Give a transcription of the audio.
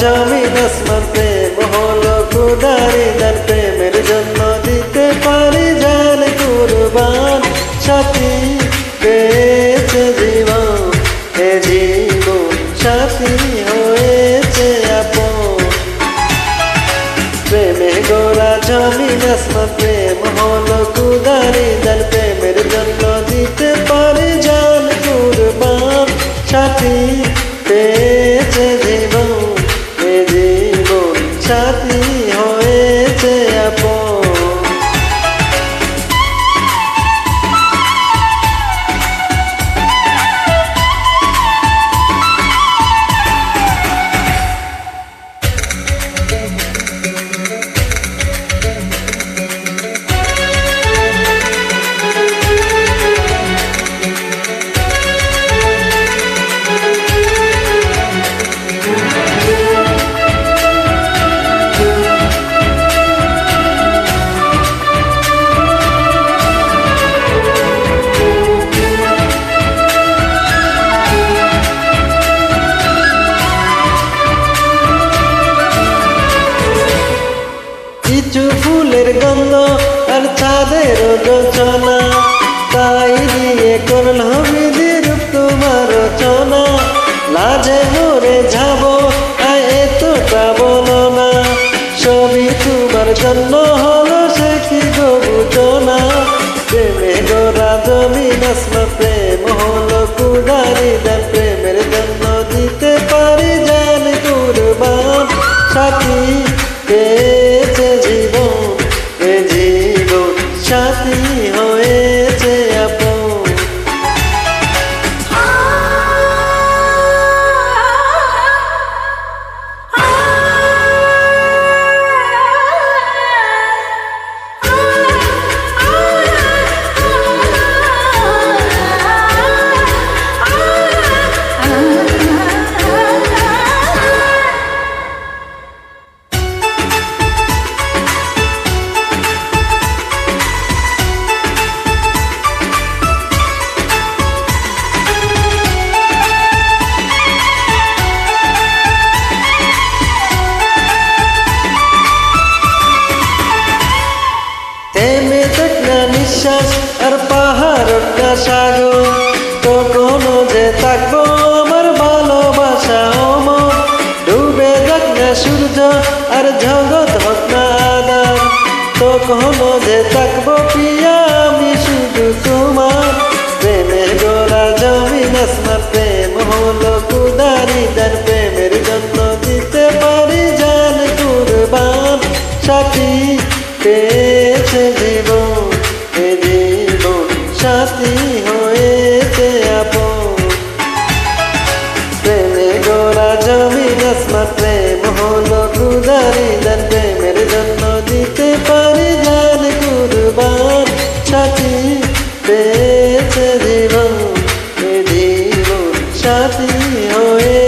জমিন আসমান প্রেম হলো খুদারি দান প্রেমের জন্য দিতে পারি জান কুরবান সাথী পেয়েছে জীবন এ জীবন সাথী হয়েছে আপন প্রেমে গোরা জমিন আসমান প্রেম হলো খুদারি দান প্রেমের জন্য দিতে পারি জান কুরবান সাথী পেয়েছে জীবন এ জীবন সাথী হয়েছে আপন কিছু ফুলের গন্ধ আর চাঁদের রচনা তাই দিয়ে করল বিধিরূপ তোমার রচনা লাজে মরে যাব এতটা বলো না সবই তোমার জন্য হলো সে কি গবুচনা প্রেমে গোরা জমিন আসমান প্রেম হলো খুদারি দান প্রেমের জন্য দিতে পারি জান কুরবান সাথী পেয়েছে জীবন এ জীবন সাথী হয়েছে আপন থেমে থাক না নিঃশ্বাস আর পাহাড়টা সাগর কখনো যে থাকবো আমার ভালোবাসা অমর ডুবে যাক না সূর্য আর জগৎ হোক না আধার কখনো যে থাকবো প্রিয়া আমি শুধু তোমার প্রেমে গোরা জমিন আসমান প্রেম হলো খুদারি দান প্রেমের জন্য দিতে পারি জান কুরবান সাথী পেয়েছে জীবন এ জীবন সাথী হয়েছে আপন প্রেমে গোরা জমিন আসমান প্রেম হলো খুদারি দান প্রেমের জন্য দিতে পারি জান কুরবান সাথী পেয়েছে জীবন এ জীবন সাথী হয়ে